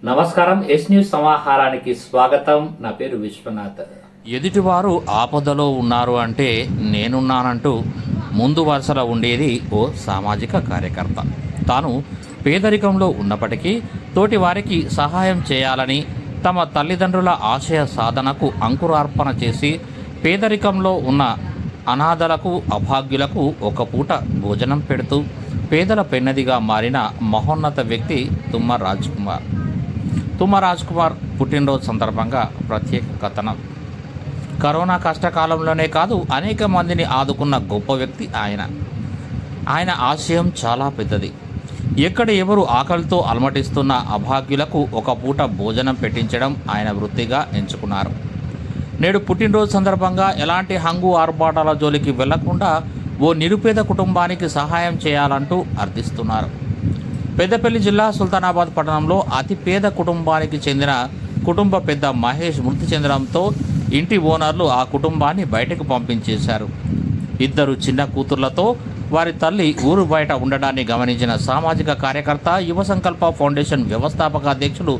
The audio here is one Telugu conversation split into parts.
నమస్కారం. ఎస్ న్యూస్ సమాహారానికి స్వాగతం. నా పేరు విశ్వనాథ్. ఎదుటివారు ఆపదలో ఉన్నారు అంటే నేనున్నానంటూ ముందు వరుసలో ఉండేది ఓ సామాజిక కార్యకర్త. తాను పేదరికంలో ఉన్నప్పటికీ తోటి వారికి సహాయం చేయాలని తమ తల్లిదండ్రుల ఆశయ సాధనకు అంకురార్పణ చేసి పేదరికంలో ఉన్న అనాథలకు అభాగ్యులకు ఒక పూట భోజనం పెడుతూ పేదల పెన్నదిగా మారిన మహోన్నత వ్యక్తి తుమ్మ రాజ్ కుమార్ పుట్టినరోజు సందర్భంగా ప్రత్యేక కథనం. కరోనా కష్టకాలంలోనే కాదు, అనేక మందిని ఆదుకున్న గొప్ప వ్యక్తి ఆయన ఆశయం చాలా పెద్దది. ఎక్కడ ఎవరు ఆకలితో అలమటిస్తున్న అభాగ్యులకు ఒక పూట భోజనం పెట్టించడం ఆయన వృత్తిగా ఎంచుకున్నారు. నేడు పుట్టినరోజు సందర్భంగా ఎలాంటి హంగు ఆర్భాటాల జోలికి వెళ్లకుండా ఓ నిరుపేద కుటుంబానికి సహాయం చేయాలంటూ అర్థిస్తున్నారు. పెద్దపల్లి జిల్లా సుల్తానాబాద్ పట్టణంలో అతి పేద కుటుంబానికి చెందిన కుటుంబ పెద్ద మహేష్ మృతి చెందడంతో ఇంటి ఓనర్లు ఆ కుటుంబాన్ని బయటకు పంపించేశారు. ఇద్దరు చిన్న కూతుర్లతో వారి తల్లి ఊరు బయట ఉండడాన్ని గమనించిన సామాజిక కార్యకర్త, యువ సంకల్ప ఫౌండేషన్ వ్యవస్థాపక అధ్యక్షులు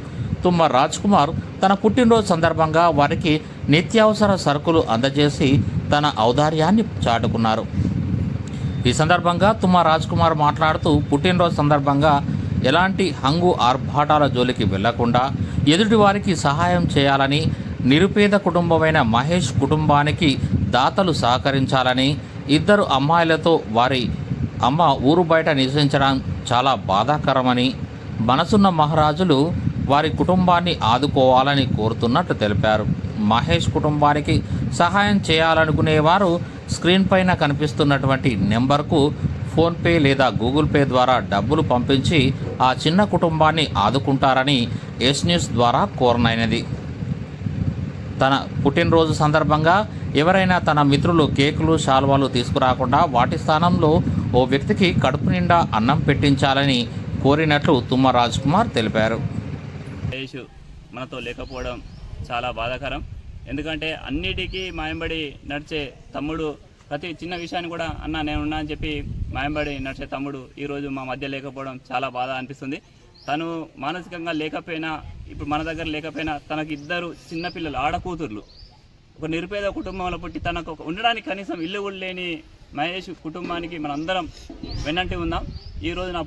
తుమ్మ రాజ్ కుమార్ తన పుట్టినరోజు సందర్భంగా వారికి నిత్యావసర సరుకులు అందజేసి తన ఔదార్యాన్ని చాటుకున్నారు. ఈ సందర్భంగా తుమ్మ రాజ్ కుమార్ మాట్లాడుతూ, పుట్టినరోజు సందర్భంగా ఎలాంటి హంగు ఆర్భాటాల జోలికి వెళ్లకుండా ఎదుటి వారికి సహాయం చేయాలని, నిరుపేద కుటుంబమైన మహేష్ కుటుంబానికి దాతలు సహకరించాలని, ఇద్దరు అమ్మాయిలతో వారి అమ్మ ఊరు బయట నివసించడం చాలా బాధాకరమని, మనసున్న మహారాజులు వారి కుటుంబాన్ని ఆదుకోవాలని కోరుతున్నట్టు తెలిపారు. మహేష్ కుటుంబానికి సహాయం చేయాలనుకునేవారు స్క్రీన్ పైన కనిపిస్తున్నటువంటి నెంబర్కు ఫోన్పే లేదా గూగుల్ పే ద్వారా డబ్బులు పంపించి ఆ చిన్న కుటుంబాన్ని ఆదుకుంటారని ఎస్ న్యూస్ ద్వారా కోరనైనది. తన పుట్టినరోజు సందర్భంగా ఎవరైనా తన మిత్రులు కేకులు, శాల్వాలు తీసుకురాకుండా వాటి స్థానంలో ఓ వ్యక్తికి కడుపు నిండా అన్నం పెట్టించాలని కోరినట్లు తుమ్మ రాజ్ కుమార్ తెలిపారు. మనతో లేకపోవడం చాలా బాధాకరం. ఎందుకంటే అన్నిటికీ మాయంబడి నడిచే తమ్ముడు, ప్రతి చిన్న విషయాన్ని కూడా అన్న నేనున్నా అని చెప్పి మాయంబడి నడిచే తమ్ముడు ఈరోజు మా మధ్య లేకపోవడం చాలా బాధ అనిపిస్తుంది. తను మానసికంగా లేకపోయినా, ఇప్పుడు మన దగ్గర లేకపోయినా, తనకు ఇద్దరు చిన్నపిల్లలు, ఆడకూతుర్లు, ఒక నిరుపేద కుటుంబంలో పుట్టి తనకు ఉండడానికి కనీసం ఇల్లు కూడా లేని మహేష్ కుటుంబానికి మనందరం వెన్నంటి ఉందాం. ఈరోజు నా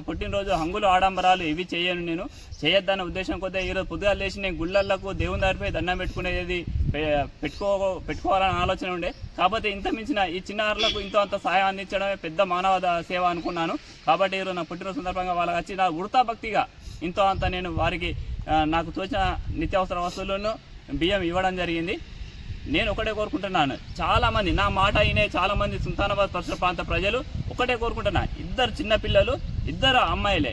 పుట్టినరోజు హంగులు ఆడంబరాలు ఇవి చేయను, నేను చేయొద్దన్న ఉద్దేశం కొద్దిగా ఈరోజు పొద్దుగా లేచి నేను గుళ్ళలకు దేవుని దగ్గరపై దండం పెట్టుకునేది పెట్టుకోవాలని ఆలోచన ఉండే. కాకపోతే ఇంత మించిన ఈ చిన్నారులకు ఇంత అంత సాయం అందించడమే పెద్ద మానవ సేవ అనుకున్నాను. కాబట్టి ఈరోజు నా పుట్టినరోజు సందర్భంగా వాళ్ళకి వచ్చి నా వృతా భక్తిగా ఇంతో అంత నేను వారికి నాకు తోచిన నిత్యావసర వస్తువులను బియ్యం ఇవ్వడం జరిగింది. నేను ఒకటే కోరుకుంటున్నాను, చాలామంది నా మాట అయినే చాలామంది సుల్తానాబాద్ పరిసర ప్రాంత ప్రజలు ఒకటే కోరుకుంటున్నా, ఇద్దరు చిన్నపిల్లలు, ఇద్దరు అమ్మాయిలే,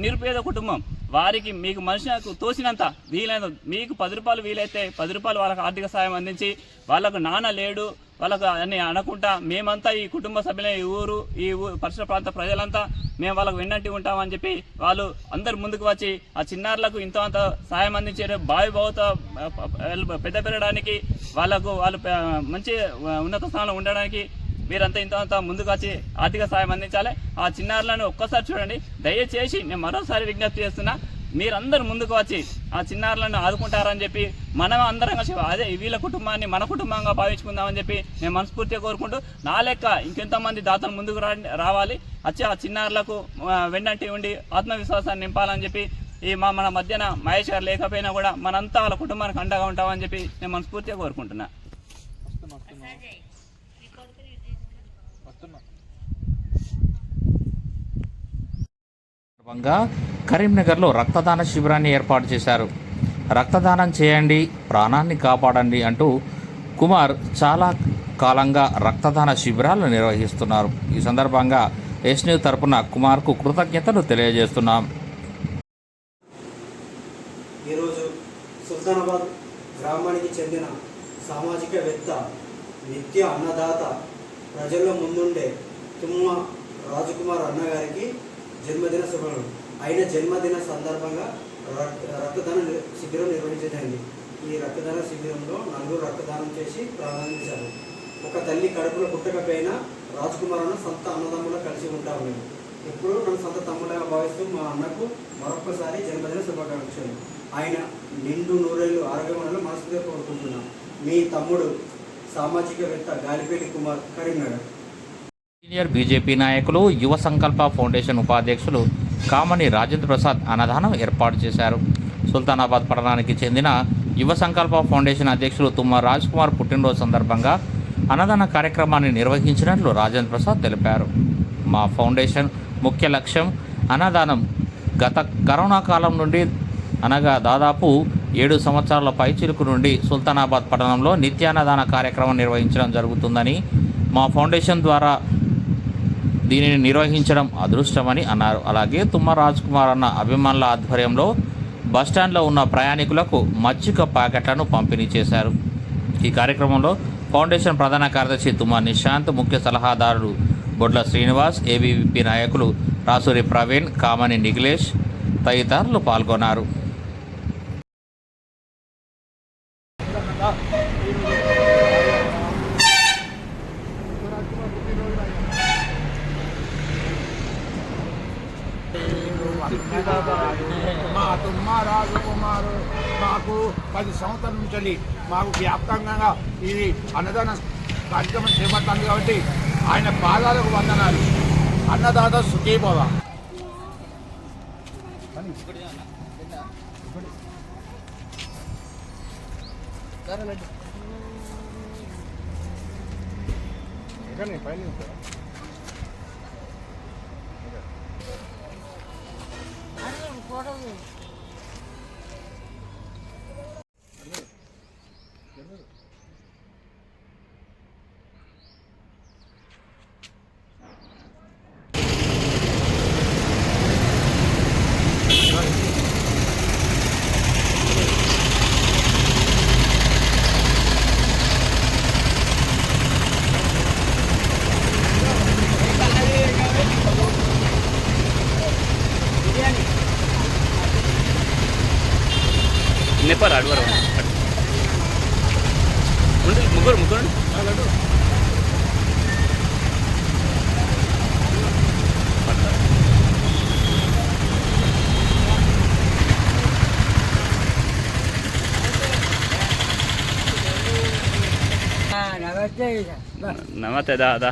నిరుపేద కుటుంబం, వారికి మీకు మనిషికి తోసినంత వీలైనంత, మీకు 10 రూపాయలు వీలైతే 10 రూపాయలు వాళ్ళకు ఆర్థిక సాయం అందించి, వాళ్ళకు నాన్న లేడు వాళ్ళకు అని అనకుండా మేమంతా ఈ కుటుంబ సభ్యులే, ఈ పరిసర ప్రాంత ప్రజలంతా మేము వాళ్ళకు వెన్నంటి ఉంటామని చెప్పి వాళ్ళు అందరు ముందుకు వచ్చి ఆ చిన్నారులకు ఇంత అంత సాయం అందించారు. భౌత పెద్ద పెరగడానికి వాళ్ళు మంచి ఉన్నత స్థానంలో ఉండడానికి మీరంతా ఇంత అంత ముందుకు వచ్చి ఆర్థిక సాయం అందించాలి. ఆ చిన్నారులను ఒక్కసారి చూడండి. దయచేసి నేను మరోసారి విజ్ఞప్తి చేస్తున్నా, మీరందరూ ముందుకు వచ్చి ఆ చిన్నారులను ఆదుకుంటారని చెప్పి మనం అందరం కలిసి అదే వీళ్ళ కుటుంబాన్ని మన కుటుంబంగా భావించుకుందామని చెప్పి నేను మనస్ఫూర్తిగా కోరుకుంటూ, నా లెక్క ఇంకెంతమంది దాతలు ముందుకు రావాలి, వచ్చి ఆ చిన్నారులకు వెన్నంటి ఉండి ఆత్మవిశ్వాసాన్ని నింపాలని చెప్పి మన మధ్యన మహేష్ గారు లేకపోయినా కూడా మనంతా వాళ్ళ కుటుంబానికి అండగా ఉంటామని చెప్పి నేను మనస్ఫూర్తిగా కోరుకుంటున్నా. కరీంనగర్లో రక్తదాన శిబిరాన్ని ఏర్పాటు చేశారు. రక్తదానం చేయండి, ప్రాణాన్ని కాపాడండి అంటూ కుమార్ చాలా కాలంగా రక్తదాన శిబిరాలు నిర్వహిస్తున్నారు. ఈ సందర్భంగా ఎస్ న్యూస్ తరపున కుమార్కు కృతజ్ఞతలు తెలియజేస్తున్నాం. ఈరోజు సుల్తానాబాద్ గ్రామానికి చెందిన సామాజికవేత్త, నిత్య అన్నదాత, ప్రజల్లో ముందుండే తుమ్మ రాజ్ కుమార్ అన్నగారికి జన్మదిన శుభాలు. ఆయన జన్మదిన సందర్భంగా రక్తదాన శిబిరం నిర్వహించడానికి ఈ రక్తదాన శిబిరంలో 4 రక్తదానం చేసి ప్రారంభించారు. ఒక తల్లి కడుపులో పుట్టకపోయినా రాజ్ కుమార్ అన్న సొంత అన్నదమ్ముల కలిసి ఉంటా ఉన్నాడు. ఎప్పుడూ నన్ను సొంత తమ్ముడుగా భావిస్తూ మా అన్నకు మరొక్కసారి జన్మదిన శుభాకాంక్షలు. ఆయన నిండు నూరేళ్ళు ఆరోగ్యమనలో మనస్ఫూర్తిగా కోరుకుంటున్నాను. మీ తమ్ముడు సామాజికవేత్త గాలిపల్లి కుమార్, కరీంనగర్. సీనియర్ బీజేపీ నాయకులు యువ సంకల్ప ఫౌండేషన్ ఉపాధ్యక్షులు కామని రాజేంద్ర ప్రసాద్ అన్నదానం ఏర్పాటు చేశారు. సుల్తానాబాద్ పట్టణానికి చెందిన యువ సంకల్ప ఫౌండేషన్ అధ్యక్షులు తుమ్మ రాజ్ కుమార్ పుట్టినరోజు సందర్భంగా అన్నదాన కార్యక్రమాన్ని నిర్వహించినట్లు రాజేంద్ర ప్రసాద్ తెలిపారు. మా ఫౌండేషన్ ముఖ్య లక్ష్యం అన్నదానం. గత కరోనా కాలం నుండి అనగా దాదాపు 7 సంవత్సరాల పైచిలుకు నుండి సుల్తానాబాద్ పట్టణంలో నిత్యాన్నదాన కార్యక్రమం నిర్వహించడం జరుగుతుందని, మా ఫౌండేషన్ ద్వారా దీనిని నిర్వహించడం అదృష్టమని అన్నారు. అలాగే తుమ్మ రాజ్ కుమార్ అన్న అభిమానుల ఆధ్వర్యంలో బస్టాండ్లో ఉన్న ప్రయాణికులకు మచ్చిక ప్యాకెట్లను పంపిణీ చేశారు. ఈ కార్యక్రమంలో ఫౌండేషన్ ప్రధాన కార్యదర్శి తుమ్మ నిశాంత్, ముఖ్య సలహాదారులు బొడ్ల శ్రీనివాస్, ఏబీవీపీ నాయకులు రాసూరి ప్రవీణ్, కామని నిఖిలేష్ తదితరులు పాల్గొన్నారు. మా తుమ్మ రాజకుమారు మాకు 10 సంవత్సరాల నుంచి మాకు వ్యాప్తంగా ఇది అన్నదాన కార్యక్రమం చేపట్టాలి కాబట్టి ఆయన పాదాలకు వందనాలు. అన్నదాత సుఖీభవ. నెప్పర్ అడవరు ముగ్గురు నమస్తే దాదా.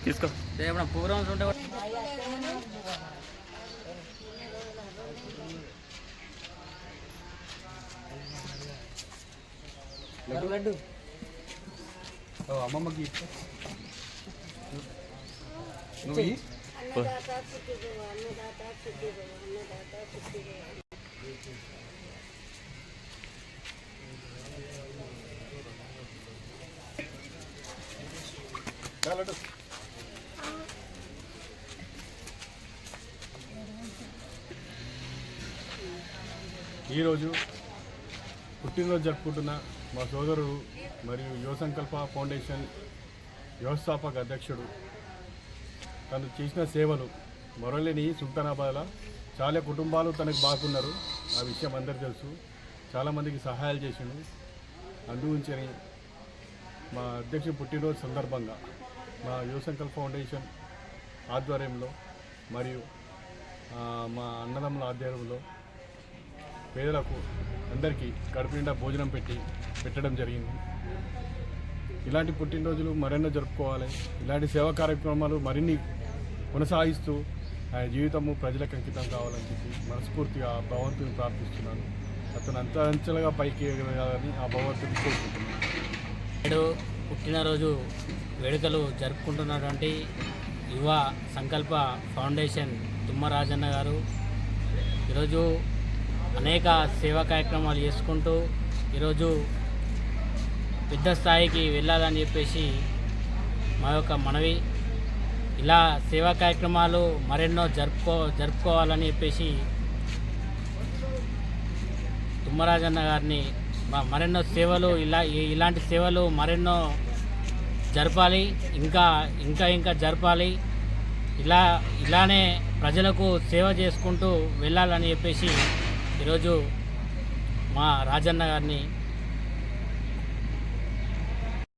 తీసుకో. ప్రోగ్రామ్స్ ఉంటే లడ్డు అమ్మమ్మకి నువ్వు లడ్డు ఈరోజు పుట్టినరోజు జరుపుకుంటున్న మా సోదరుడు మరియు యువ సంకల్ప ఫౌండేషన్ వ్యవస్థాపక అధ్యక్షుడు, తను చేసిన సేవలు మరొలేని సుల్తానాబాద్లో చాలా కుటుంబాలు తనకు బాగున్నారు. ఆ విషయం అందరికీ తెలుసు. చాలామందికి సహాయాలు చేసిండు. అందుగురించి మా అధ్యక్షుడు పుట్టినరోజు సందర్భంగా మా యువ సంకల్ప ఫౌండేషన్ ఆధ్వర్యంలో మరియు మా అన్నదమ్ముల ఆధ్వర్యంలో పేదలకు అందరికీ కడుపు నిండా భోజనం పెట్టడం జరిగింది. ఇలాంటి పుట్టినరోజులు మరెన్నో జరుపుకోవాలి. ఇలాంటి సేవా కార్యక్రమాలు మరిన్ని కొనసాగిస్తూ ఆయన జీవితము ప్రజలకు అంకితం కావాలని చెప్పి మనస్ఫూర్తిగా ఆ భగవంతుని ప్రార్థిస్తున్నాను. అతను అంచెలుగా పైకి ఎగరాలని ఆ భగవంతుని కోరుకుంటున్నాను. నేడు పుట్టినరోజు వేడుకలు జరుపుకుంటున్నటువంటి యువ సంకల్ప ఫౌండేషన్ తుమ్మ రాజన్న గారు ఈరోజు అనేక సేవా కార్యక్రమాలు చేసుకుంటూ ఈరోజు పెద్ద స్థాయికి వెళ్ళాలని చెప్పేసి మా యొక్క మనవి. ఇలా సేవా కార్యక్రమాలు మరెన్నో జరుపుకోవాలని చెప్పేసి తుమ్మరాజన్న గారిని మరెన్నో సేవలు ఇలాంటి సేవలు మరెన్నో జరపాలి, ఇంకా జరపాలి. ఇలానే ప్రజలకు సేవ చేసుకుంటూ వెళ్ళాలని చెప్పేసి ఈరోజు మా రాజన్న గారిని